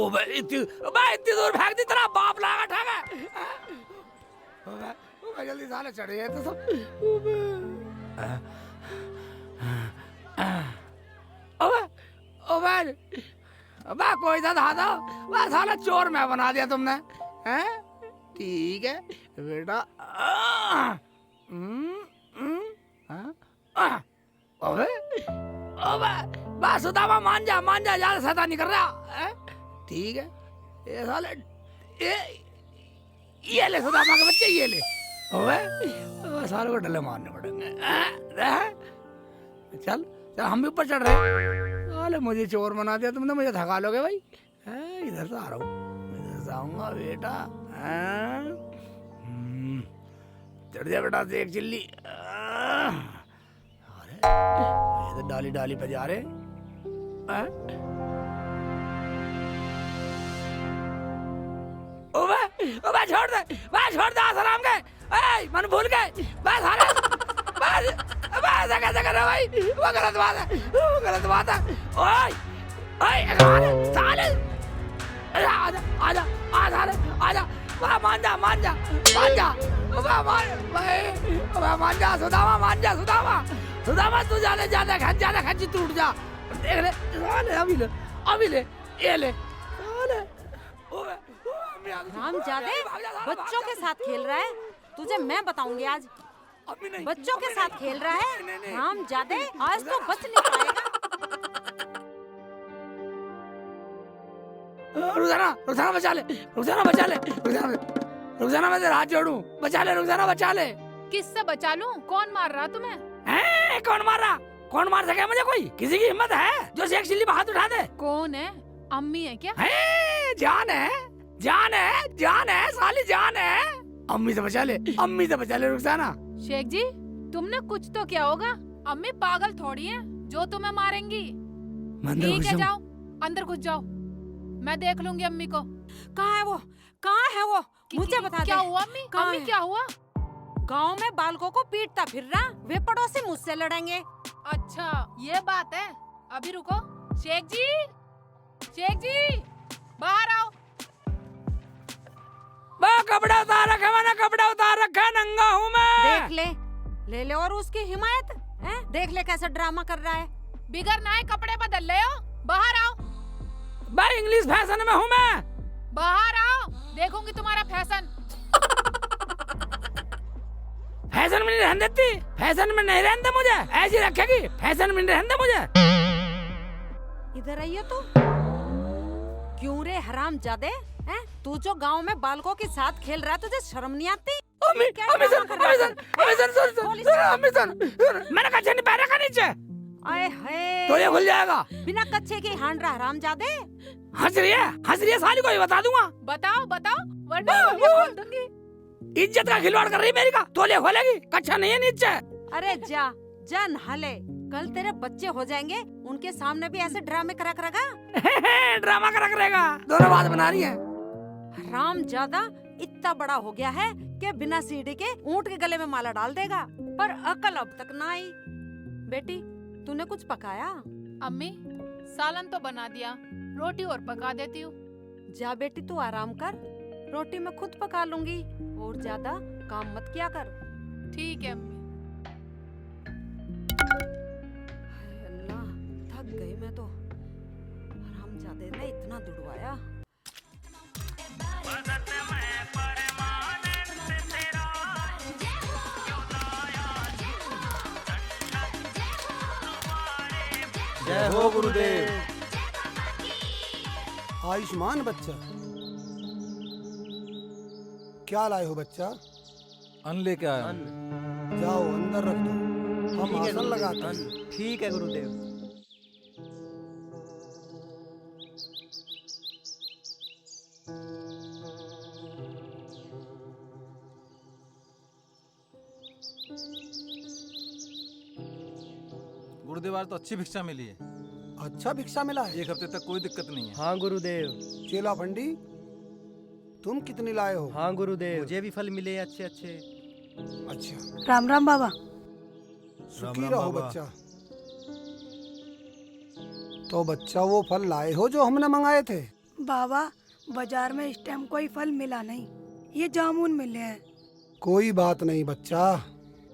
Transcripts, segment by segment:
ओ बे इतनी दूर फेंक दी, तेरा बाप लागा ठागा। ओ बे जल्दी साले चढ़ गए तो सब। ओ बे कोई सा था वह साला चोर मैं बना दिया तुमने, हैं? ठीक है बेटा। अबे अबे बस सुदामा मान जा ज्यादा शैतानी कर रहा है। ठीक है ये साले ये ले सुदामा के बच्चे, ये ले। अबे साले को डले मारने पड़ेंगे। चल चल हम भी ऊपर चढ़ रहे। साले मुझे चोर बना दिया तुमने, मुझे थका लोगे भाई। इधर से आ रहा हूँ, इधर से आऊंगा बेटा। चढ़ जा बेटा देख चिल्ली। अरे डाली डाली पे जा रहे। ओबे छोड़ दे आसाराम के। मन भूल गए बस। अरे बस ऐसा कैसे कर रहा भाई, वो गलत बात है। ओए साले आजा मान जा सुदामा तू ज्यादा खच्ची टूट जा। देख ले साले अभी ले ये ले साले। रामजादे बच्चों के साथ खेल रहा है, तुझे मैं बताऊंगी आज। बच्चों के साथ खेल रहा है रामजादे, आज तो बच नहीं पाएगा। रुखसाना मैं तेरा हाथ जोड़ूं, बचा ले। किससे बचा लूं? कौन मार रहा तुम्हें? कौन मार सके मुझे? कोई किसी की हिम्मत है जो शेख चिल्ली पे हाथ उठा दे? कौन है? अम्मी है क्या? जान है साली, जान है। अम्मी से बचा ले रुखसाना। शेख जी तुमने कुछ तो किया होगा, अम्मी पागल थोड़ी है जो तुम्हें मारेंगी। ठीक है जाओ अंदर घुस जाओ, मैं देख लूंगी अम्मी को। कहाँ है वो मुझे बता दे। क्या हुआ अम्मी? अम्मी क्या हुआ? गांव में बालकों को पीटता फिर रहा, वे पड़ोसी मुझसे लड़ेंगे। अच्छा ये बात है, अभी रुको। शेख जी बाहर आओ। कपड़ा उतार रखा नंगा हूँ मैं। देख ले और उसकी हिमायत है? देख ले कैसा ड्रामा कर रहा है। बिगर नए कपड़े बदल ले हो, बाहर आओ। भाई इंग्लिश फैशन में हूँ मैं। बाहर आओ, देखूंगी तुम्हारा फैशन। फैशन में नहीं रहने देती, फैशन में नहीं रहने दे मुझे, ऐसी रखेगी। फैशन में नहीं रहने दे मुझे। इधर आइए तो। क्यों रे हरामजादे, हैं? तू जो गांव में बालकों के साथ खेल रहा है, तुझे शर्म नहीं आती? अम्मी मैंने कच्छे नहीं पहना का नीचे। आए हाय, तो ये खुल जाएगा। बिना कच्छे के हांड रहा हरामजादे। हंस रही है साली को ही बता दूंगा। बताओ वरना खोल दूंगी। इज्जत का खिलवाड़ कर रही मेरी का, तोले खोलेगी। कच्छा नहीं है नीचे। अरे जा नहा ले, कल तेरे बच्चे हो जाएंगे, उनके सामने भी ऐसे ड्रामे करा करेगा। ड्रामा करा करेगा, दोनों बात बना रही है। हरामजादा इतना बड़ा हो गया है कि बिना सीढ़ी के ऊंट के गले में माला डाल देगा, पर अकल अब तक ना आई। बेटी तूने कुछ पकाया? अम्मी सालन तो बना दिया, रोटी और पका देती हूँ। जा बेटी तू आराम कर, रोटी मैं खुद पका लूंगी, और ज्यादा काम मत किया कर। ठीक है अम्मी। अल्लाह थक गई मैं तो, हरामजादे ने इतना दुड़वाया। जय हो गुरुदेव। आयुष्मान बच्चा, क्या लाए हो बच्चा? अन्न लेके आया। जाओ अंदर रख दो, हम आसन लगाते हैं। ठीक है गुरुदेव। गुरुदेव आज तो अच्छी भिक्षा मिली है। अच्छा भिक्षा मिला है? एक हफ्ते तक कोई दिक्कत नहीं है। हाँ गुरुदेव। चेला पंडी तुम कितनी लाए हो? हाँ गुरुदेव, मुझे भी फल मिले अच्छे अच्छे। अच्छा राम राम बाबा। सुखी रहो बच्चा। तो बच्चा वो फल लाए हो जो हमने मंगाए थे? बाबा बाजार में इस टाइम कोई फल मिला नहीं, ये जामुन मिले हैं। कोई बात नहीं बच्चा,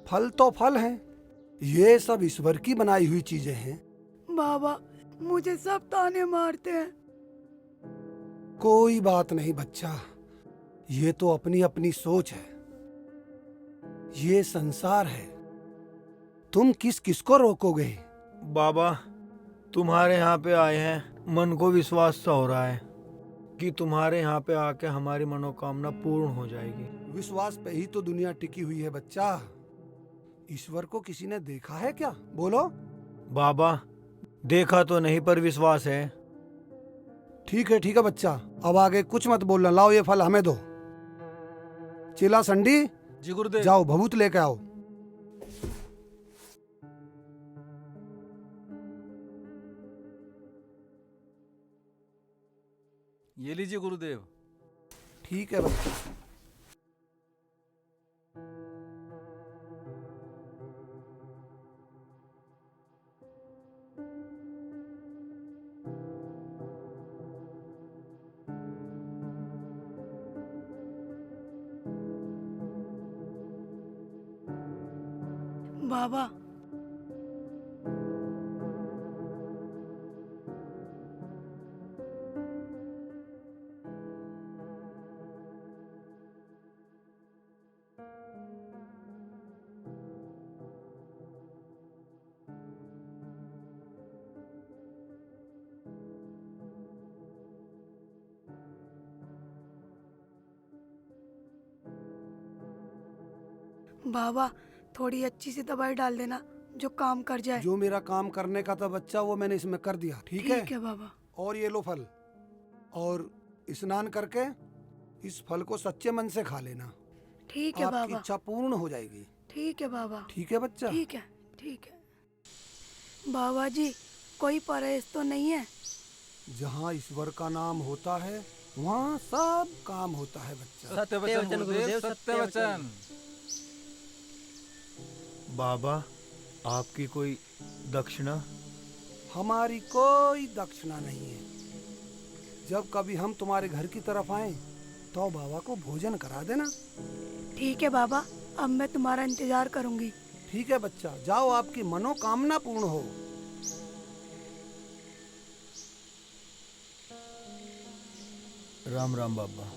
फल तो फल हैं, ये सब ईश्वर की बनाई हुई चीजें हैं। बाबा मुझे सब ताने मारते हैं। कोई बात नहीं बच्चा, ये तो अपनी अपनी सोच है, ये संसार है, तुम किस किस को रोकोगे। बाबा तुम्हारे यहाँ पे आए हैं, मन को विश्वास सा हो रहा है कि तुम्हारे यहाँ पे आके हमारी मनोकामना पूर्ण हो जाएगी। विश्वास पे ही तो दुनिया टिकी हुई है बच्चा। ईश्वर को किसी ने देखा है क्या, बोलो। बाबा देखा तो नहीं पर विश्वास है। ठीक है बच्चा, अब आगे कुछ मत बोलना। लाओ ये फल हमें दो। चेला संडी, जी गुरुदेव। जाओ भभूत लेके आओ। ये लीजिए गुरुदेव। ठीक है बच्चा। बाबा बाबा थोड़ी अच्छी सी दवाई डाल देना जो काम कर जाए। जो मेरा काम करने का था बच्चा वो मैंने इसमें कर दिया। ठीक है बाबा। और ये लो फल, और स्नान करके इस फल को सच्चे मन से खा लेना। ठीक है आपकी बाबा। इच्छा पूर्ण हो जाएगी। ठीक है बाबा। ठीक है बच्चा। ठीक है बाबा जी, कोई परहेज तो नहीं है? जहाँ ईश्वर का नाम होता है वहाँ सब काम होता है बच्चा। सत्य वचन गुरुदेव, सत्य वचन। बाबा आपकी कोई दक्षिणा? हमारी कोई दक्षिणा नहीं है। जब कभी हम तुम्हारे घर की तरफ आए तो बाबा को भोजन करा देना। ठीक है बाबा, अब मैं तुम्हारा इंतजार करूंगी। ठीक है बच्चा, जाओ, आपकी मनोकामना पूर्ण हो। राम राम बाबा।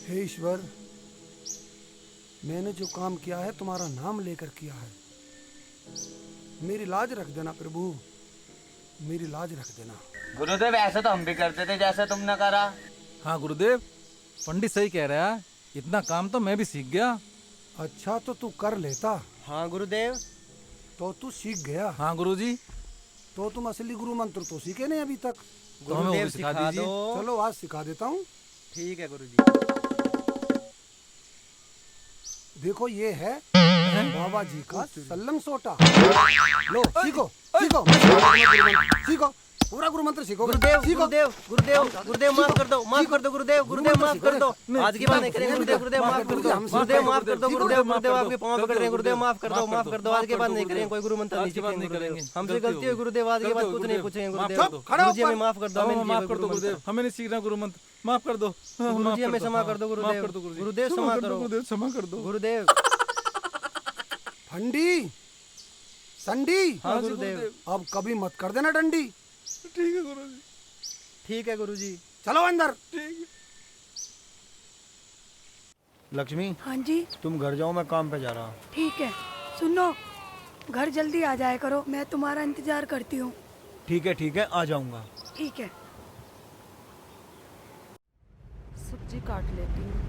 हे ईश्वर, मैंने जो काम किया है तुम्हारा नाम लेकर किया है। मेरी लाज रख देना प्रभु, मेरी लाज रख देना। गुरुदेव ऐसा तो हम भी करते थे जैसे तुमने करा। हाँ गुरुदेव, पंडित सही कह रहा है, इतना काम तो मैं भी सीख गया। अच्छा तो तू कर लेता। हाँ गुरुदेव। तो तू सीख गया। हाँ गुरुजी। तो तुम असली गुरु मंत्र तो सीखे नहीं अभी तक। तो हमें वो भी सिखा दीजिए। चलो आज सिखा देता हूँ। ठीक है गुरुजी। देखो ये है बाबा जी का सल्लम सोटा। लो सीखो सीखो सीखो, पूरा गुरु मंत्र सीखो। गुरुदेव गुरुदेव गुरुदेव गुरुदेव माफ कर दो, माफ कर दो गुरुदेव, गुरुदेव माफ कर दो। आज की बात नहीं करेंगे गुरुदेव, गुरुदेव माफ कर दो, गुरुदेव माफ कर दो गुरुदेव, गुरुदेव आपके पांव पकड़ रहे हैं गुरुदेव, माफ कर दो, माफ कर दो। आज के बाद नहीं करेंगे, कोई गुरु मंत्र नहीं सीखेंगे गुरुदेव, हमसे गलती हुई गुरुदेव, आज के बाद कुछ नहीं पूछेंगे गुरुदेव। गुरुजी हमें माफ कर दो, हमें माफ कर दो गुरुदेव, हमें नहीं सीखना गुरु मंत्र, माफ कर दो। गुरुजी हमें क्षमा कर दो गुरुदेव, गुरुदेव क्षमा करो गुरुदेव, क्षमा कर दो गुरुदेव। ठंडी संडी। हाँ गुरुदेव। अब कभी मत कर देना डंडी। ठीक है गुरुजी। ठीक है गुरुजी। चलो अंदर। लक्ष्मी हाँ जी। तुम घर जाओ, मैं काम पे जा रहा हूँ। ठीक है, सुनो, घर जल्दी आ जाया करो, मैं तुम्हारा इंतजार करती हूँ। ठीक है आ जाऊंगा। ठीक है। सब्जी काट लेती हूँ।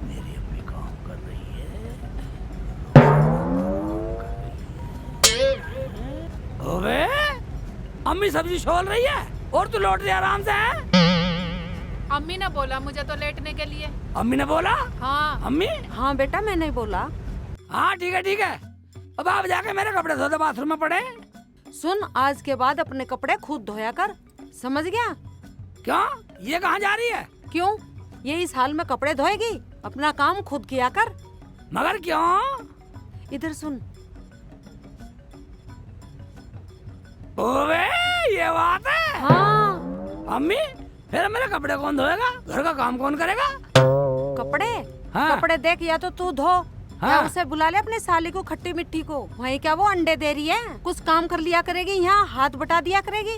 मेरी अम्मी काम कर रही है। ओबे, अम्मी सब्जी छोल रही है और तू लौट रही आराम से है? अम्मी ने बोला मुझे तो लेटने के लिए। अम्मी ने बोला? हाँ। अम्मी? हाँ बेटा, मैं नहीं बोला। हाँ ठीक है। अब आप जाके मेरे कपड़े धो दो, बाथरूम में पड़े। सुन, आज के बाद अपने कपड़े खुद धोया कर, समझ गया? क्यों, ये कहाँ जा रही है? क्यों, ये इस हाल में कपड़े धोएगी? अपना काम खुद किया कर। मगर क्यों? इधर सुन। ओवे ये बात है। हाँ। अम्मी फिर मेरे कपड़े कौन धोएगा? घर का काम कौन करेगा? कपड़े? हाँ। कपड़े देख, या तो तू धो या हाँ। उसे बुला ले अपने साली को, खट्टी मिट्टी को। वहीं क्या वो अंडे दे रही है? कुछ काम कर लिया करेगी, यहाँ हाथ बटा दिया करेगी।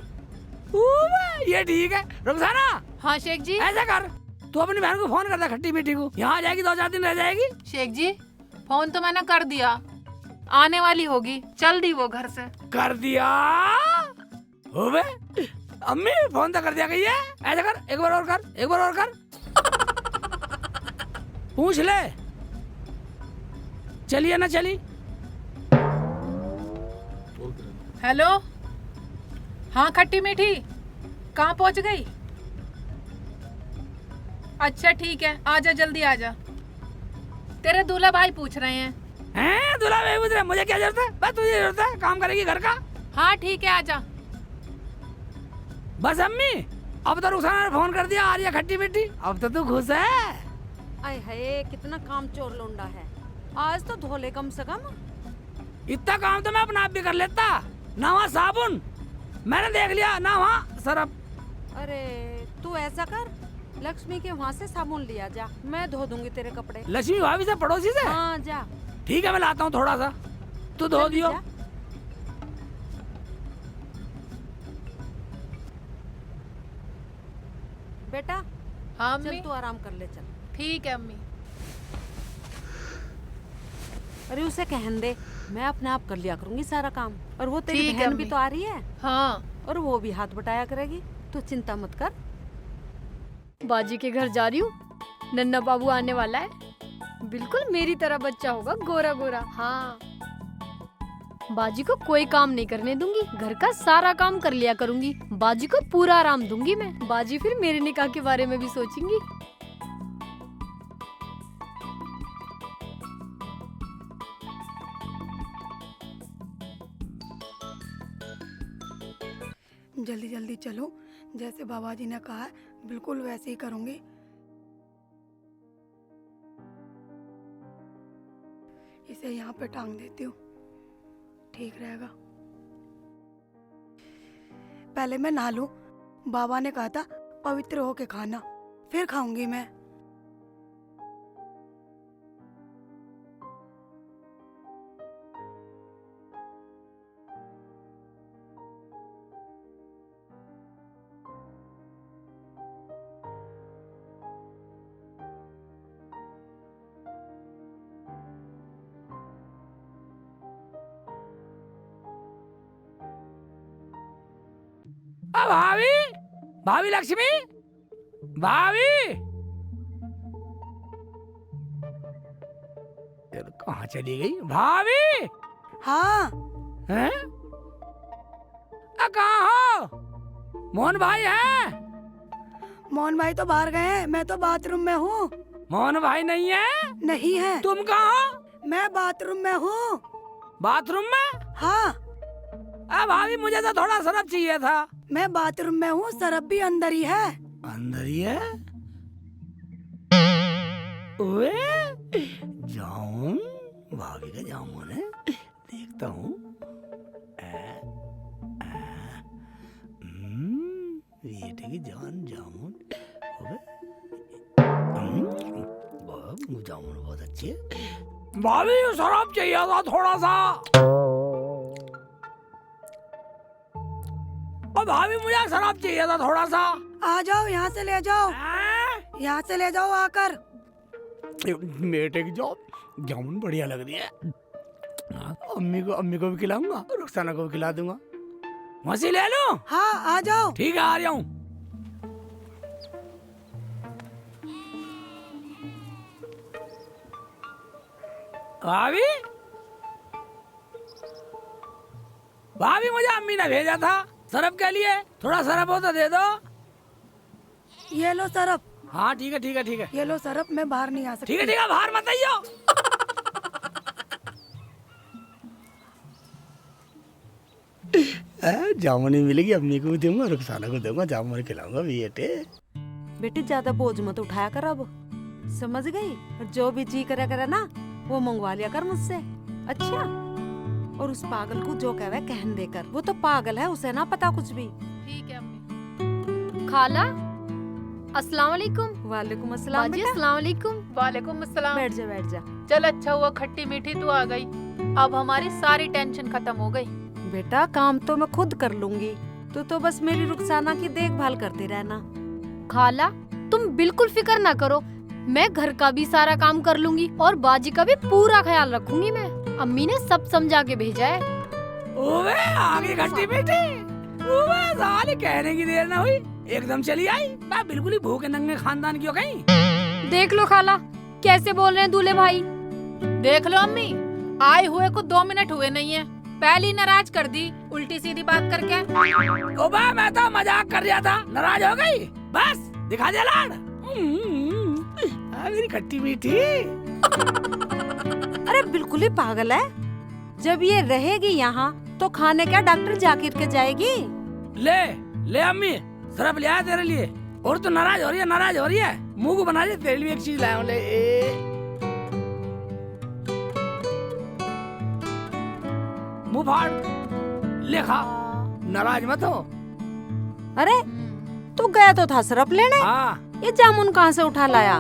ओवे ये ठीक है। रुखसाना हाँ शेख जी। ऐसा कर, तू अपनी बहन को फोन कर दे, खट्टी मीठी को। यहाँ आ जाएगी, 2-4 दिन रह जाएगी। शेख जी फोन तो मैंने कर दिया, आने वाली होगी, चल दी वो घर से। कर दिया? ओवे अम्मी फोन तो कर दिया गई है। ऐसा कर, एक बार और कर, एक बार और कर। पूछ ले चलिए ना चली। हेलो, हाँ खट्टी मीठी, कहाँ पहुँच गई? अच्छा ठीक है, आजा जल्दी आजा। तेरे दूल्हा भाई पूछ रहे हैं। हैं दूल्हा भाई पूछ रहे? मुझे क्या जरूरत है? बस तुझे जरूरत है, काम करेगी घर का। हाँ ठीक है आजा। बस अम्मी अब तो रुखसाना ने फोन कर दिया, आ रही है खट्टी मीठी। अब तो तू खुश है। आय हाय, कितना काम चोर लोंडा है। आज तो धो ले कम से कम। इतना काम तो मैं अपना आप भी कर लेता। ना वहाँ साबुन मैंने देख लिया, ना वहाँ सरफ। अरे तू ऐसा कर, लक्ष्मी के वहाँ से साबुन लिया जा, मैं धो दूंगी तेरे कपड़े। लक्ष्मी भाभी से, पड़ोसी से? हाँ जा। ठीक है मैं लाता हूँ थोड़ा सा, तू धो जल्दी दियो। जा। बेटा हाँ चल अम्मी। तू आराम कर ले, चल। ठीक है अम्मी। अरे उसे कहन दे, मैं अपने आप कर लिया करूंगी सारा काम। और वो तेरी ठीक है बहन भी अम्मी। तो आ रही है, हाँ और वो भी हाथ बटाया करेगी। तू चिंता मत कर। बाजी के घर जा रही हूँ, नन्ना बाबू आने वाला है, बिल्कुल मेरी तरह बच्चा होगा, गोरा गोरा। हाँ, बाजी को कोई काम नहीं करने दूंगी, घर का सारा काम कर लिया करूंगी। बाजी को पूरा आराम दूंगी मैं, बाजी फिर मेरे निकाह के बारे में भी सोचेंगी। जल्दी जल्दी चलो, जैसे बाबा जी ने कहा है बिल्कुल वैसे ही करूंगी। इसे यहाँ पे टांग देती हूँ, ठीक रहेगा। पहले मैं नहा लूं, बाबा ने कहा था पवित्र होके खाना, फिर खाऊंगी मैं। भाभी, भाभी लक्ष्मी, भाभी यार कहाँ चली गई भाभी? हाँ हैं? कहाँ हो? मोहन भाई हैं? मोहन भाई तो बाहर गए हैं, मैं तो बाथरूम में हूँ। मोहन भाई नहीं है? नहीं है। तुम कहाँ हो? मैं बाथरूम में हूँ। बाथरूम में? हाँ भाभी मुझे तो थोड़ा सरफ चाहिए था। मैं बाथरूम में हूँ, सरफ भी अंदर ही है। अंदर ही है? ओए जाऊं, भाभी का जामुन है, देखता हूँ। बेटे की जान जामुन, जामुन बहुत अच्छी है। भाभी शराब चाहिए था थोड़ा सा। और भाभी मुझे शराब चाहिए था थोड़ा सा। आ जाओ, यहाँ से ले जाओ, यहाँ से ले जाओ आकर। बेटे की जामुन बढ़िया लग रही है। अम्मी को भी खिलाऊंगा, रुखसाना को भी खिला दूंगा। मसी ले लूं? हाँ आ जाओ। ठीक है आ रहा हूँ। भाभी, भाभी मुझे अम्मी ने भेजा था सरफ के लिए, थोड़ा सरफ हो तो दे दो। ये लो सरफ। हाँ ठीक है ठीक है ठीक है। ये लो सरफ, मैं बाहर नहीं आ सकती। ठीक है बाहर मत आइयो। जामुन ही मिलेगी, अम्मी को भी दूंगा, रुखसाना को दूंगा, जामुन खिलाऊंगा बेटे। बेटी ज्यादा बोझ मत उठाया कर अब, समझ गई? और जो भी जी करा करे ना वो मंगवा लिया कर मुझसे। अच्छा, और उस पागल को जो कहवे कहन देकर, वो तो पागल है, उसे ना पता कुछ भी। ठीक है अम्मी। खाला अस्सलाम वालेकुम। वालेकुम अस्सलाम बाजी बेटा। अस्सलाम वालेकुम। वालेकुम अस्सलाम। बैठ जा बैठ जा। चल अच्छा हुआ खट्टी मीठी तू आ गई, अब हमारी सारी टेंशन खत्म हो गई। बेटा काम तो मैं खुद कर लूंगी, तू तो बस मेरी रुखसाना की देखभाल करती रहना। खाला तुम बिल्कुल फिक्र ना करो, मैं घर का भी सारा काम कर लूंगी और बाजी का भी पूरा ख्याल रखूंगी मैं। अम्मी ने सब समझा के भेजा है। ओवे आगे खट्टी मीठी, ओवे साले कहने की देर ना हुई, एकदम चली आई। मैं बिल्कुल ही भूखे नंगे खानदान की हो गई। देख लो खाला कैसे बोल रहे हैं दूल्हे भाई। देख लो अम्मी, आए हुए को 2 मिनट हुए नहीं है, पहली नाराज कर दी उल्टी सीधी बात करके। ओबा मैं तो मजाक कर रहा था, नाराज हो गई, बस दिखा दिया लाड। मेरी खट्टी मीठी। अरे बिल्कुल ही पागल है, जब ये रहेगी यहाँ तो खाने क्या डॉक्टर जाकिर के जाएगी। ले ले अम्मी, सरफ ले आया तेरे लिए। और तो नाराज हो रही है, नाराज हो रही है, मुंह को बना रही है, तेरे लिए एक चीज लाया हूँ, ले मुंह फाड़, ले खा, नाराज मत हो। अरे तू गया तो था सरफ लेने, हाँ ये जामुन कहाँ से उठा लाया।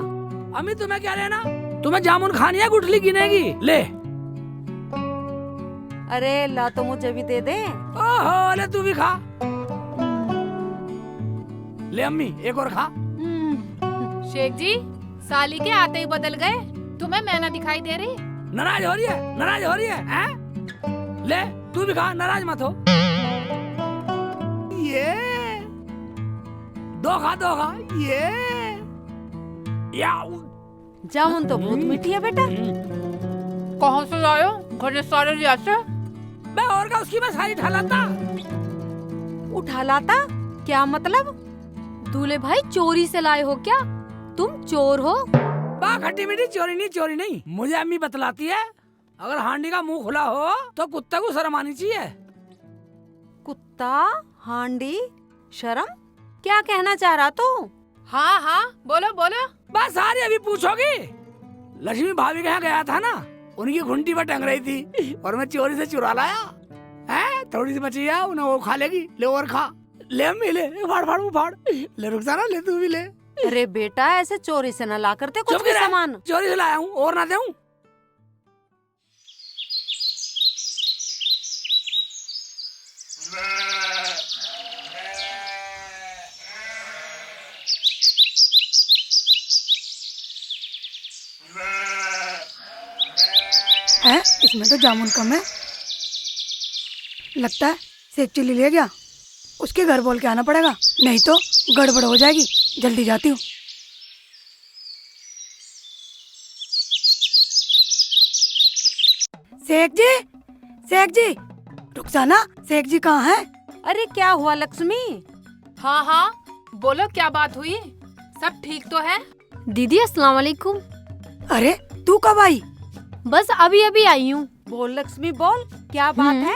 अम्मी तुम्हें क्या लेना, तुम्हें जामुन खानी है गुठली गिनेगी, ले। अरे ला तो मुझे भी दे दे। ओहो ले तू भी खा, ले अम्मी एक और खा। शेख जी साली के आते ही बदल गए, तुम्हें मैं ना दिखाई दे रही। नाराज हो रही है, नाराज हो रही है, हैं? ले तू भी खा, नाराज मत हो। ये दो खा, ये याऊ। जामुन तो बहुत मीठी है बेटा। कहाँ से लायो, घर सारे लिया से। मैं और का उसकी मैं सारी ठालाता। उठा लाता क्या मतलब। दूल्हे भाई चोरी से लाए हो क्या, तुम चोर हो। बा खट्टी मीठी, चोरी नहीं, मुझे अम्मी बतलाती है, अगर हांडी का मुंह खुला हो तो कुत्ते को शर्म आनी चाहिए। कुत्ता, हांडी, शर्म, क्या कहना चाह रहा तू। हाँ हाँ बोलो बोलो। बस सारी अभी पूछोगी। लक्ष्मी भाभी के यहाँ गया था ना, उनकी घुंटी पर टंग रही थी और मैं चोरी से चुरा लाया है, थोड़ी सी बची है, उन्हें वो खा लेगी, ले और खा, ले अम्मी ले, फाड़, ले रुखसाना ले तू भी ले। अरे बेटा ऐसे चोरी से न ला करते कुछ चुप भी गिरा, सामान। चोरी से लाया हूँ और ना दूं। है इसमें तो जामुन कम है, लगता है सेक चिल्ली ले गया, उसके घर बोल के आना पड़ेगा, नहीं तो गड़बड़ हो जाएगी। जल्दी जाती हूँ। सेठ जी, रुखसाना, सेठ जी कहाँ है। अरे क्या हुआ लक्ष्मी। हाँ हाँ बोलो क्या बात हुई, सब ठीक तो है। दीदी अस्सलाम वालेकुम। अरे तू कब आई। बस अभी अभी आई हूँ। बोल लक्ष्मी बोल, क्या बात है।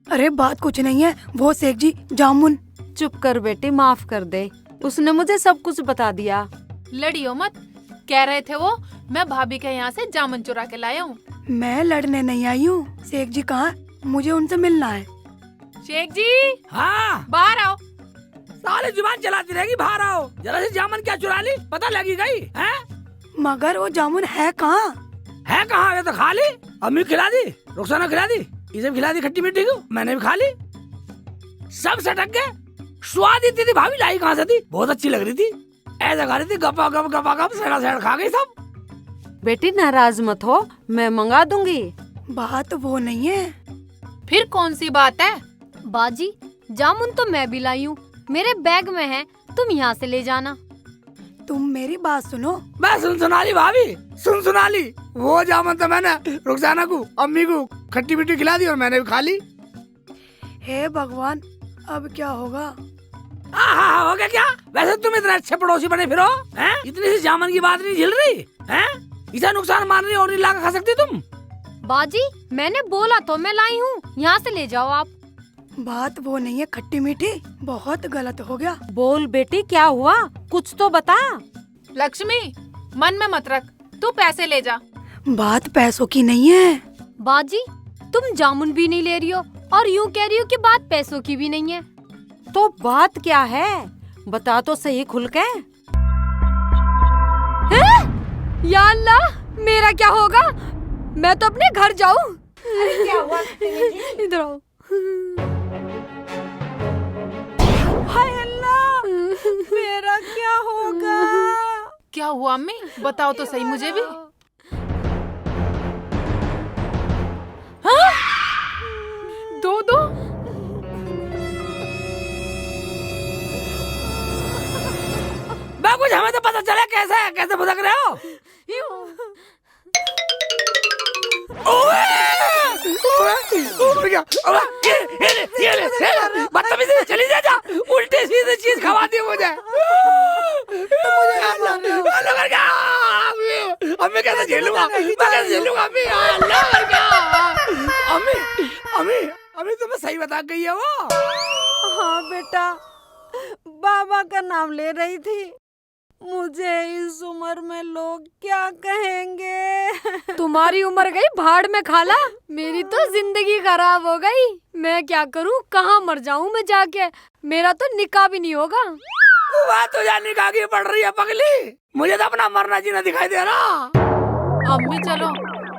अरे बात कुछ नहीं है, वो सेठ जी जामुन। चुप कर बेटी, माफ कर दे, उसने मुझे सब कुछ बता दिया। लड़ियो मत, कह रहे थे वो मैं भाभी के यहाँ से जामुन चुरा के लाया हूँ। मैं लड़ने नहीं आई हूँ। शेख जी कहाँ, मुझे उनसे मिलना है। शेख जी हाँ बाहर आओ। साले जुबान चलाती रहेगी, बाहर आओ, जरा सी जामुन क्या चुरा ली, पता लगी गई है। मगर वो जामुन है कहाँ। है कहाँ, ये तो खा ली, अम्मी खिला दी, रुखसाना खिला दी, इसे खिला दी खट्टी मीठी को, मैंने भी खा ली, सब सटक गए। स्वाद इतनी थी, भाभी लाई कहाँ से थी, बहुत अच्छी लग रही थी, ऐसा खा रही थी, गपा गप सड़ा सड़ा खा गई सब। बेटी नाराज मत हो, मैं मंगा दूंगी। बात वो नहीं है। फिर कौन सी बात है। बाजी जामुन तो मैं भी लाई हूँ, मेरे बैग में है, तुम यहाँ से ले जाना। तुम मेरी बात सुनो। मैं सुना ली भाभी, सुना ली, वो जामुन तो मैंने रुखसाना को, अम्मी को खट्टी मीठी खिला दी और मैंने भी खा ली। हे भगवान, अब क्या होगा। हाँ हो गया क्या। वैसे तुम इतने अच्छे पड़ोसी बने फिरो हैं, इतनी सी जामुन की बात नहीं झिल रही हैं, इसे नुकसान मान रही और नहीं लाकर खा सकती तुम। बाजी मैंने बोला तो मैं लाई हूँ, यहाँ से ले जाओ आप। बात वो नहीं है खट्टी मीठी, बहुत गलत हो गया। बोल बेटी क्या हुआ, कुछ तो बता। लक्ष्मी मन में मत रख, तू पैसे ले जा। बात पैसों की नहीं है। बाजी तुम जामुन भी नहीं ले रही हो और यूं कह रही हो कि बात पैसों की भी नहीं है। तो बात क्या है, बता तो सही खुल के। हैं? या अल्लाह, मेरा क्या होगा? मैं तो अपने घर जाऊं। क्या हुआ? इधर आओ। हाय अल्लाह, मेरा क्या होगा? क्या हुआ अम्मी, बताओ तो सही मुझे भी। दो दो बा कुछ हमें तो पता चला कैसे भुदक रहे हो। बदतमीजी चली जा, उल्टी सीधी चीज खवा दी मुझे। अम्मी कैसे झेलूंगा, मैं कैसे झेलूंगा अम्मी। अम्मी तुम्हें सही बता गई है वो। हाँ बेटा, बाबा का नाम ले रही थी। मुझे इस उम्र में लोग क्या कहेंगे? तुम्हारी उम्र गई भाड़ में खाला, मेरी तो जिंदगी खराब हो गई। मैं क्या करूं, कहाँ मर जाऊं मैं जाके। मेरा तो निकाह भी नहीं होगा। बात तो जाने का आगे पड़ रही है पगली, मुझे तो अपना मरना जीना दिखाई दे रहा। अम्मी चलो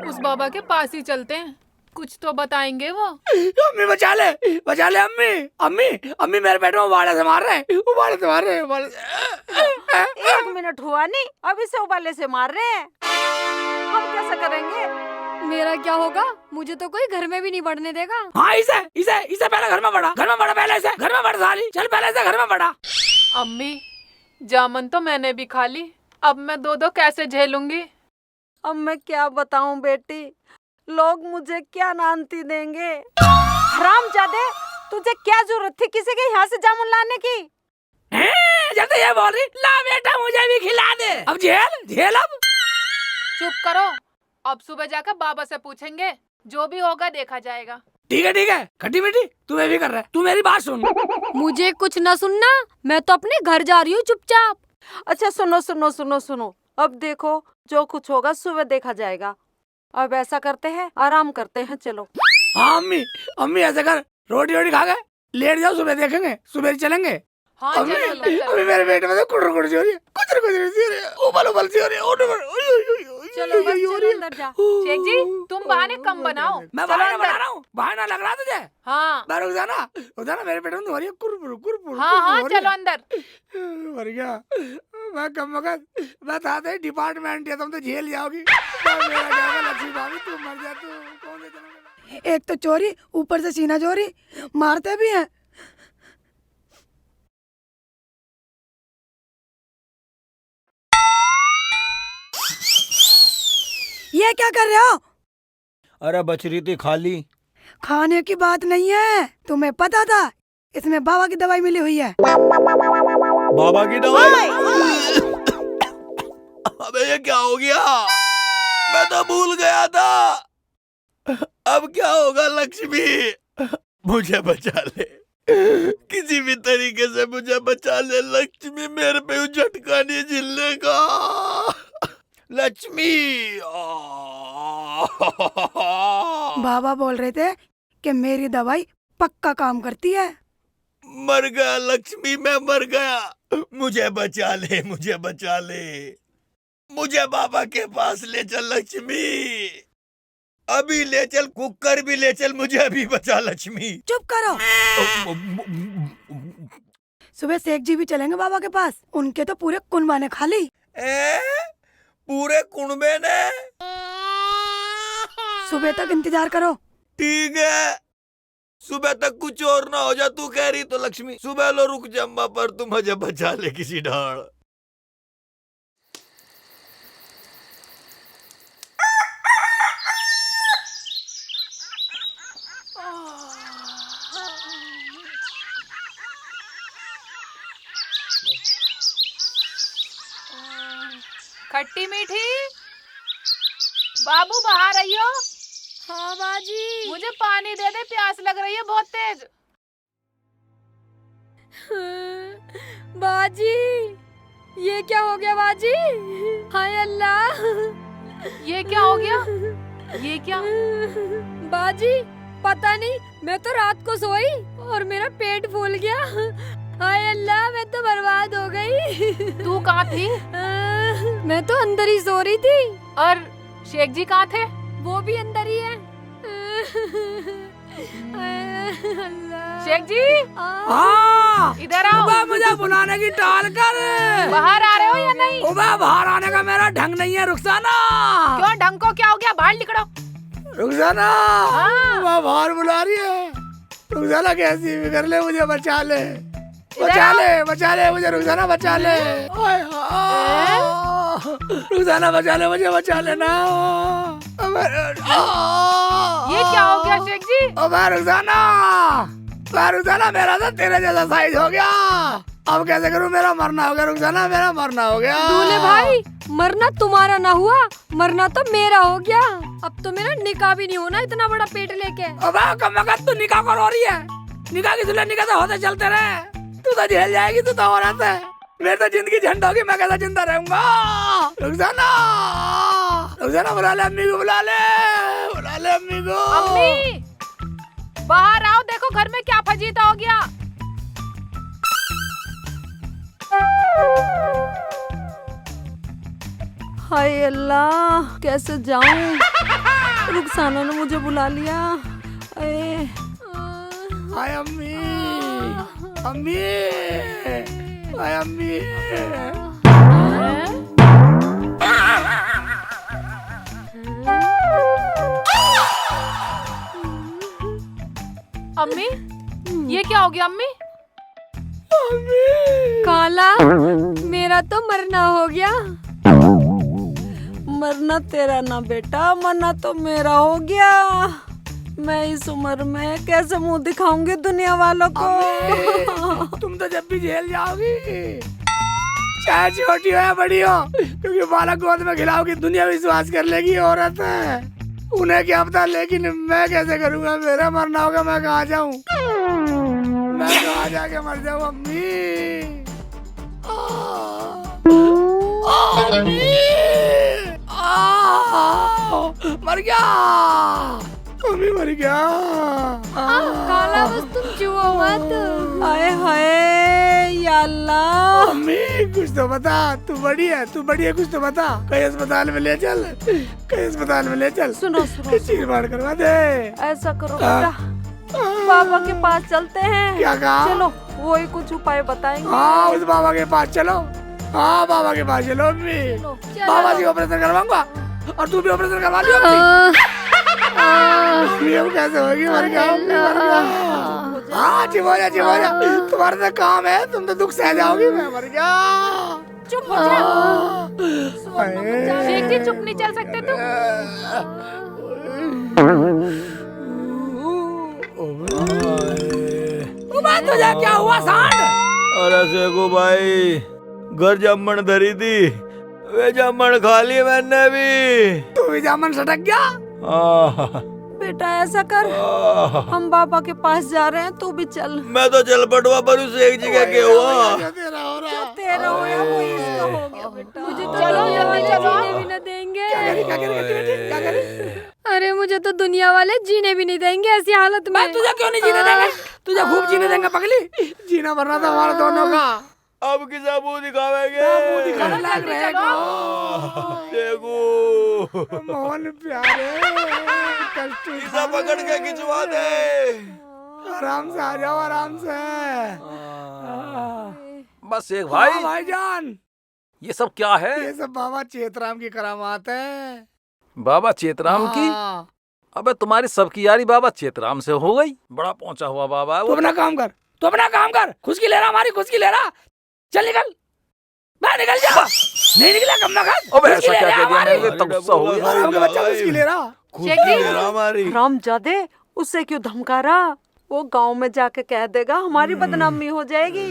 उस बाबा के पास ही चलते हैं, कुछ तो बताएंगे वो। अम्मी बचा ले अम्मी मेरे पेट में उबाले से मार रहे हैं, उबाले से मार रहे हैं, उबाले से। 1 मिनट हुआ नहीं, अभी से उबाले से मार रहे हैं। हम कैसे करेंगे? मेरा क्या होगा, मुझे तो कोई घर में भी नहीं बढ़ने देगा। हाँ इसे पहले घर में बढ़ा पहले इसे घर में बढ़ साली, चल पहले इसे घर में बढ़ा। अम्मी जामुन तो मैंने भी खा ली, अब मैं दो कैसे झेलूंगी? अब मैं क्या बताऊं बेटी, लोग मुझे क्या नानती देंगे। हरामजादे, तुझे क्या जरूरत थी किसी के यहाँ से जामुन लाने की? जब तो ये बोल रही, ला बेटा मुझे भी खिला दे। अब झेल अब। चुप करो, अब सुबह जाकर बाबा से पूछेंगे, जो भी होगा देखा जाएगा। ठीक है खट्टी मीठी तू भी कर रहा है, तू मेरी बात सुन। मुझे कुछ न सुनना, मैं तो अपने घर जा रही हूँ चुपचाप। अच्छा सुनो, अब देखो जो कुछ होगा सुबह देखा जाएगा। अब ऐसा करते हैं, आराम करते हैं, चलो। हाँ अम्मी ऐसा कर, रोटी खा गए लेट जाओ, सुबह देखेंगे, सुबह चलेंगे। हाँ अम्मी चलो अभी मेरे पेट में तो कुड़ सी हो रही है, कुछ सी हो रही है, उबल सी हो रही है। चलो बस चलो अंदर जा। शेख जी तुम बहाने कम बनाओ। मैं चलो बहाना अंदर। बना रहा हूँ, बहाना लग रहा तुझे। हाँ मैं रुक जाना मेरे पेट में तो हो रही है कुरपुर। हाँ चलो अंदर। मर गया मैं, कम वक्त मैं था डिपार्टमेंट है, तुम तो झेल जाओगी। मेरा क्या होगा, लक्ष्मी भाभी तू मर जा, तू कौन से जन्म। एक तो चोरी, ऊपर से सीना चोरी, मारते भी हैं। ये क्या कर रहे हो? अरे बच रही थी खाली। खाने की बात नहीं है, तुम्हें पता था इसमें बाबा की दवाई मिली हुई है। बाबा की दवाई? अबे ये क्या हो गया, मैं तो भूल गया था। अब क्या होगा लक्ष्मी, मुझे बचा ले, किसी भी तरीके से मुझे बचा ले लक्ष्मी, मेरे पे झटका नहीं झिलने का। लक्ष्मी बाबा बोल रहे थे कि मेरी दवाई पक्का काम करती है। मर गया लक्ष्मी, मैं मर गया, मुझे बचा ले, मुझे बाबा के पास ले चल लक्ष्मी, अभी ले चल, कुकर भी ले चल, मुझे अभी बचा लक्ष्मी। चुप करो। सुबह शेख जी भी चलेंगे बाबा के पास, उनके तो पूरे कुनबा ने खा ली। पूरे कुनबे ने? सुबह तक इंतजार करो। ठीक है, सुबह तक कुछ और ना हो जा, तू कह रही तो लक्ष्मी। सुबह लो रुक जम्मा, पर तू मुझे बचा ले किसी ढाल। खट्टी मीठी, बाबू बाहर आइयो। हाँ बाजी। मुझे पानी दे दे, प्यास लग रही है बहुत तेज। बाजी ये क्या हो गया बाजी? हाय अल्लाह, ये क्या हो गया? ये क्या? बाजी पता नहीं, मैं तो रात को सोई और मेरा पेट फूल गया। हाय अल्लाह, मैं तो बर्बाद हो गई। तू कहाँ थी? मैं तो अंदर ही सो रही थी। और शेख जी कहाँ थे? वो भी अंदर ही है। अल्लाह। शेख जी हाँ इधर आओ। उबा, मुझे बुलाने की टाल कर। बाहर आ रहे हो या नहीं? उबा, बाहर आने का मेरा ढंग नहीं है रुखसाना। क्यों, ढंग को क्या हो गया? बाहर निकलो। रुखसाना, हाँ। उबा बाहर बुला रही है। रुखसाना कैसी भी कर ले, मुझे बचा ले, बचा ले, बचा ले मुझे रुखसाना, बचा ले। ओए हाँ। रुखसाना बचा ले मुझे, बचा लेना। ये क्या हो गया शेख जी? रुखसाना, मेरा तो तेरे जैसा साइज हो गया। अब कैसे करूं, मेरा मरना हो गया रुखसाना, मेरा मरना हो गया। दूल्हे भाई, मरना तुम्हारा ना हुआ, मरना तो मेरा हो गया। अब तो मेरा निकाह भी नहीं होना इतना बड़ा पेट लेके। अबे कम वक्त तू निकाह कर हो रही है। निकाह की दुल्हन, निकाह तो होते चलते रहे। तू तो झेल जाएगी, तू तो औरत है। मेरी तो जिंदगी झंड होगी, मैं कैसा जिंदा रहूंगा। रुखसाना, रुखसाना बुला ले अम्मी को, बुला ले, बुला ले अम्मी को। अम्मी बाहर आओ, देखो घर में क्या फजीता हो गया। हाय अल्लाह, कैसे जाऊं? रुखसाना ने मुझे बुला लिया। हाय अम्मी, अम्मी, हाय अम्मी। अम्मी ये क्या हो गया अम्मी? काला, मेरा तो मरना हो गया। मरना तेरा ना बेटा, मरना तो मेरा हो गया। मैं इस उम्र में कैसे मुंह दिखाऊंगी दुनिया वालों को? तुम तो जब भी जेल जाओगी, चाहे छोटी हो या बड़ी हो, क्योंकि बालक गोद में खिलाओगी, दुनिया विश्वास कर लेगी औरत है। उन्हें क्या पता, लेकिन मैं कैसे करूंगा? मेरा मरना होगा, मैं कहाँ जाऊं? मैं कहाँ जाके मर जाऊं अम्मी? मर गया अम्मी, मर गया। काला, बस तुम जुओ मत। हाय हाय या अल्लाह। अम्मी कुछ तो बता, तू बड़ी है, तू बड़ी है, कुछ तो बता। कहीं अस्पताल में ले चल, कहीं अस्पताल में ले चल। सुनो सुनो, चीर फाड़ करवा दे। ऐसा करो बेटा, बाबा के पास चलते हैं। क्या कहा? चलो, वो ही कुछ उपाय बताएंगे। हाँ, उस बाबा के पास चलो। हाँ, बाबा के पास चलो अम्मी। बाबा जी ऑपरेशन करवाऊंगा और तू भी ऑपरेशन करवा लियो अम्मी। अब कैसे होगी? मर गया अम्मी, मर गया। हाँ, चुप हो जा, चुप हो जा। तुम्हारा तो काम है, तुम तो दुख सह जाओगी। मैं मर गया। चुप हो जा। शेख जी चुप नहीं चल सकते तुम? तुझे क्या हुआ सांड? अरे शेखू भाई, घर जामन धरी थी, वे जामन खा ली मैंने भी। तू भी जामन सटक गया? बेटा ऐसा कर, हम बाबा के पास जा रहे हैं, तू भी चल। मैं तो चल पटवा पर उस एक जगह के हुआ। जो तेरा हो रहा। जो तेरा होया वो इसका हो गया बेटा। मुझे तो चलो, दुनिया जल्दी वाले चलो। जीने भी न देंगे। क्या करी? क्या करी? अरे मुझे तो दुनिया वाले जीने भी नहीं देंगे ऐसी हालत में। मैं तुझे क्यों नहीं जीने देंगे? तुझे खूब जीने देंगे पगली। जीना मरना था हमारा दोनों का। अब किसा मुंह दिखावेंगे? मुंह दिखाने लायक रहेगा। शेखू मोहन प्यारे, कष्ट किसा पकड़ के खिंचवा दे। आराम से आ जाओ, आराम से। बस एक हाँ भाई, भाईजान, ये सब क्या है? ये सब बाबा चेतराम की करामात है। बाबा चेतराम की? हाँ। अबे तुम्हारी सबकी यारी बाबा चेतराम से हो गई। बड़ा पहुंचा हुआ बाबा है तू वो। अपना काम कर, तू अपना काम कर। खुशकी ले रहा, हमारी खुशकी ले रहा। चल निकल, बाहर निकल जा। नहीं निकला कम ना कर। अबे ऐसा क्या कह दिया मैंने? तब गुस्सा हो गया। आपका बच्चा खुशकी ले रहा। शेख जी हमारी हरामजादे, उससे क्यों धमका रहा? वो गांव में जाके कह देगा, हमारी बदनामी हो जाएगी।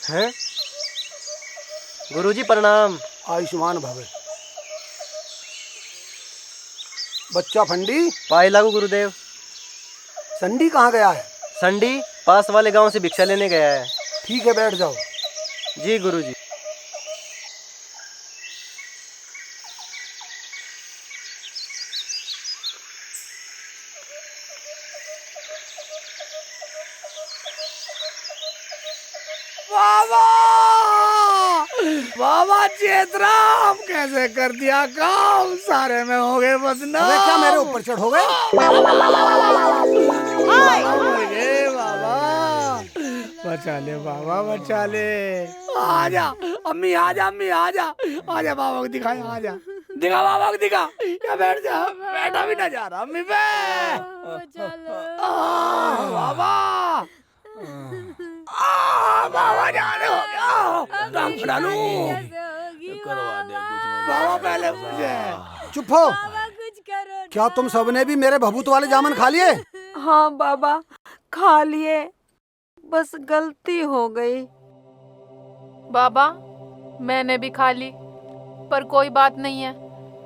हैं? गुरुजी प्रणाम। आयुष्मान भव। बच्चा फंडी, पाई लागू गुरुदेव। संडी कहाँ गया है? संडी पास वाले गांव से भिक्षा लेने गया है। ठीक है, बैठ जाओ। जी गुरुजी। बाबा बाबा चेतराम, कैसे कर दिया काम, सारे में हो गए बदनाम। अबे क्या मेरे ऊपर चढ़ोगे? मर गए बाबा, बचा ले बाबा, बचा ले। आजा अम्मी, आजा अम्मी, आजा आजा, बाबा को दिखा, आजा दिखा बाबा को दिखा। या बैठ जा, बैठा भी ना जा रहा अम्मी पे। बाबा बाबा जाने हो गया, काम करा लूं। करवा दे कुछ बाबा पहले मुझे। चुप हो। क्या तुम सबने भी मेरे भभूत वाले जामुन खा लिए? हाँ बाबा, खा लिए, बस गलती हो गई। बाबा मैंने भी खा ली, पर कोई बात नहीं है,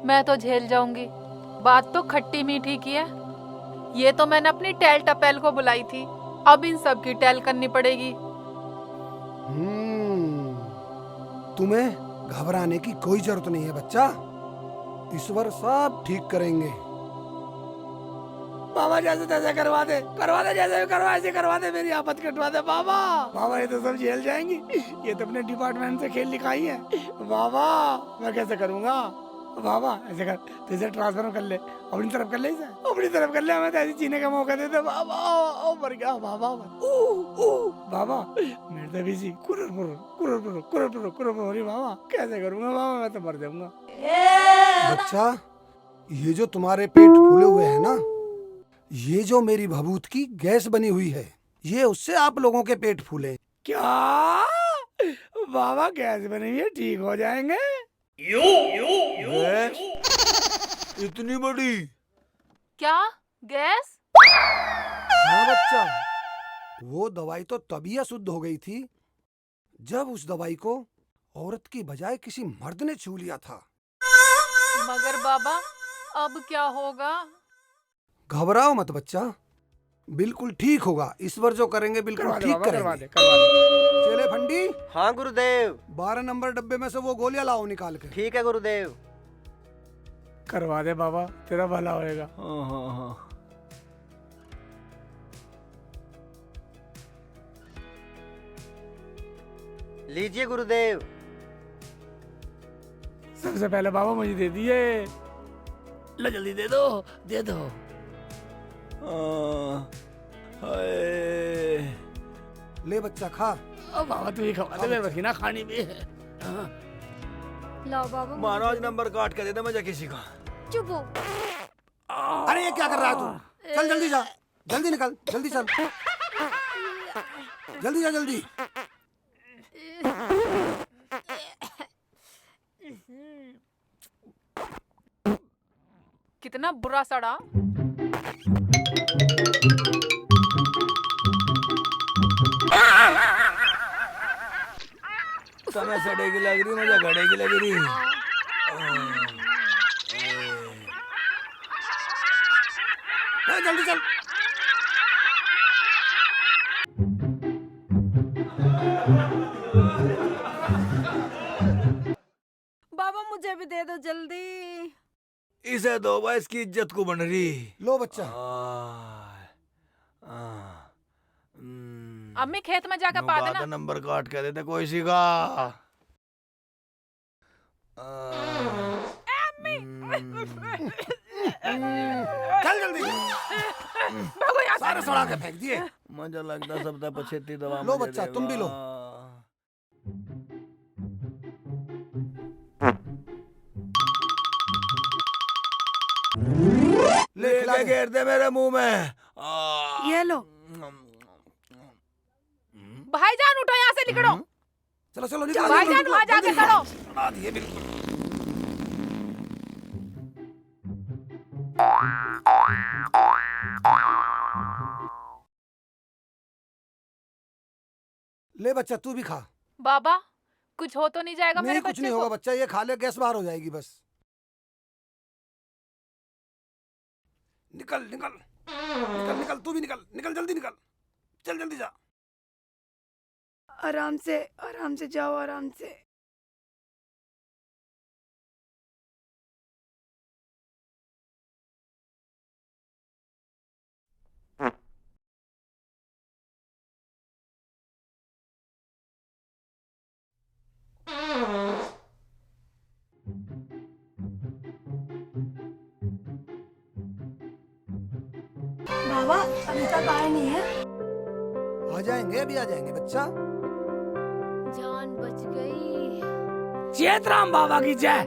मैं तो झेल जाऊंगी। बात तो खट्टी मीठी की है। ये तो मैंने अपनी टैल टपेल को बुलाई थी, अब इन सब की टैल करनी पड़ेगी। तुम्हें घबराने की कोई जरूरत नहीं है बच्चा, ईश्वर सब ठीक करेंगे। बाबा जैसे तैसे करवा दे, जैसे भी करवा, ऐसे करवा दे, मेरी आफत कटवा दे बाबा। बाबा ये तो सब झेल जाएंगी, ये तो अपने डिपार्टमेंट से खेल लिखाई है। बाबा मैं कैसे करूँगा? बाबा ऐसे कर, तो इसे ट्रांसफर कर ले, अपनी तरफ कर ले, इसे अपनी तरफ कर ले, हमें तो ऐसे जीने का मौका दे दे बाबा। ओ मर गया बाबा, बाबा मेरे तो भी कुरर हो रही बाबा, कैसे करूँगा बाबा, मैं तो मर जाऊंगा। बच्चा, ये जो तुम्हारे पेट फूले हुए हैं ना, ये जो मेरी भभूत की गैस बनी हुई है, ये उससे आप लोगों के पेट फूले। क्या बाबा गैस बनी हुई है, ठीक हो जाएंगे? गैस इतनी बड़ी? क्या गैस? हाँ बच्चा, वो दवाई तो तभी अशुद्ध हो गई थी जब उस दवाई को औरत की बजाय किसी मर्द ने छू लिया था। मगर बाबा अब क्या होगा? घबराओ मत बच्चा, बिल्कुल ठीक होगा। ईश्वर जो करेंगे बिल्कुल ठीक करेंगे। चले फंडी। हाँ गुरुदेव। 12 नंबर डब्बे में से वो गोलियां लाओ निकाल के। ठीक है गुरुदेव। करवा दे बाबा, तेरा भला होएगा। हाँ। लीजिए गुरुदेव। सबसे पहले बाबा मुझे दे दिए, लो जल्दी दे दो, दे दो। ले बच्चा खा। ओ बाबा तू ही खवा दे, मेरे बस की ना खानी भी है। लाओ बाबा, मानो आज नंबर काट के दे दे मुझे किसी का। चुप हो। अरे ये क्या कर रहा है तू? चल जल्दी जा, जल्दी निकल, जल्दी चल, जल्दी जा जल्दी। कितना बुरा सड़ा। समय सड़े की लग रही, मुझे घड़े की लग रही। जल्दी चल। बाबा मुझे भी दे दो जल्दी। इसे दो भाई, इसकी इज्जत को बन रही। लो बच्चा। अम्मी खेत में जाकर पा देना। नंबर काट के देते कोई सी का। चल जल्दी। सारे सड़ा के फेंक दिए। मुझे लगता सब तक पछेती दवा। लो बच्चा, तुम भी लो। ले घेर दे मेरे मुंह में। ये लो। भाईजान उठो, यहाँ से निकलो। चलो चलो निकलो। भाईजान वहाँ जाके खड़ो। बना दिए बिल्कुल। ले बच्चा, तू भी खा। बाबा कुछ हो तो नहीं जाएगा नहीं मेरे कुछ बच्चे नहीं को? होगा बच्चा, ये खा ले, गैस बाहर हो जाएगी बस। निकल निकल निकल निकल, तू भी निकल निकल, जल्दी निकल, चल जल्दी जा। आराम से जाओ, आराम से। बाबा अभी तक आए नहीं है। आ जाएंगे, अभी आ जाएंगे बच्चा। जान बच गई। चेतराम बाबा की जय,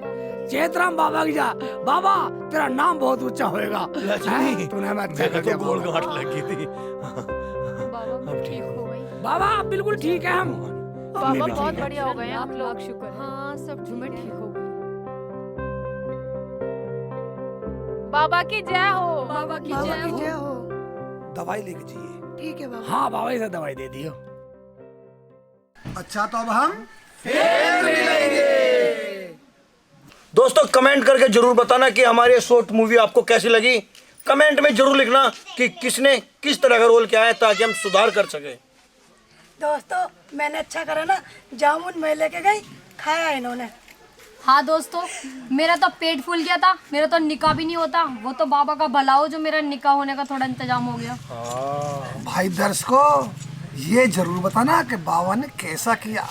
चेतराम बाबा की जय। बाबा तेरा नाम बहुत ऊंचा होएगा। लक्ष्मी, तूने हमें अच्छा मेरे कर तो दिया गोल बाबा। गांठ लगी थी। बाबा मैं ठीक हो गई। बाबा आप बिल्कुल ठीक है। हम बाबा बहुत बढ़िया हो गए आप लोग। शुक्र। हाँ सब मैं ठीक हो गई। बाबा की जय हो। बाबा की बाबा जय की हो। जय हो। दवाई लेके जाइए। ठीक है बाबा। हाँ बाबा इसे दवाई दे दियो। अच्छा तो अब हम दोस्तों कमेंट करके जरूर बताना कि हमारी ये शॉर्ट मूवी आपको कैसी लगी। कमेंट में जरूर लिखना कि किसने किस तरह का रोल किया है, ताकि हम सुधार कर सके। दोस्तों मैंने अच्छा करा ना, जामुन मैं लेके गई, खाया इन्होंने। हाँ दोस्तों मेरा तो पेट फूल गया था, मेरा तो निकाह भी नहीं होता। वो तो बाबा का भला हो जो मेरा निकाह होने का थोड़ा इंतजाम हो गया। भाई दर्शकों ये जरूर बताना कि बाबा ने कैसा किया।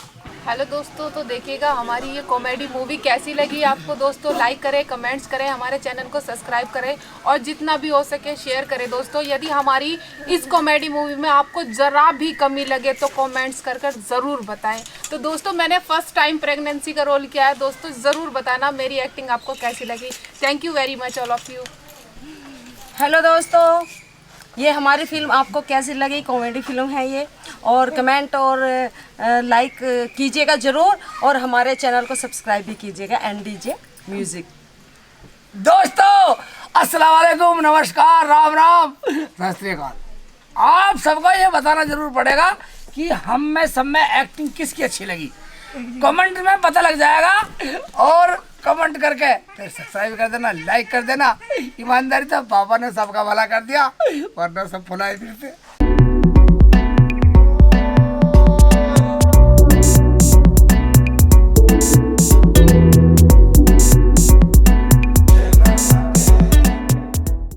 हेलो दोस्तों, तो देखिएगा हमारी ये कॉमेडी मूवी कैसी लगी आपको। दोस्तों लाइक करें, कमेंट्स करें, हमारे चैनल को सब्सक्राइब करें और जितना भी हो सके शेयर करें। दोस्तों यदि हमारी इस कॉमेडी मूवी में आपको ज़रा भी कमी लगे तो कमेंट्स कर ज़रूर बताएं। तो दोस्तों मैंने फर्स्ट टाइम प्रेगनेंसी का रोल किया है। दोस्तों ज़रूर बताना मेरी एक्टिंग आपको कैसी लगी। Thank you very much all of you. Hello दोस्तों, ये हमारी फिल्म आपको कैसी लगी? कॉमेडी फिल्म है ये, और कमेंट और लाइक कीजिएगा ज़रूर, और हमारे चैनल को सब्सक्राइब भी कीजिएगा NDJ म्यूज़िक। दोस्तों अस्सलाम वालेकुम, नमस्कार, राम राम, सत श्री अकाल। आप सबको ये बताना जरूर पड़ेगा कि हम में सब में एक्टिंग किसकी अच्छी लगी। कमेंट में पता लग जाएगा। और कमेंट करके फिर सब्सक्राइब कर देना, लाइक कर देना। ईमानदारी से बाबा ने सबका भला कर दिया, वरना सब फुलाए फिरते।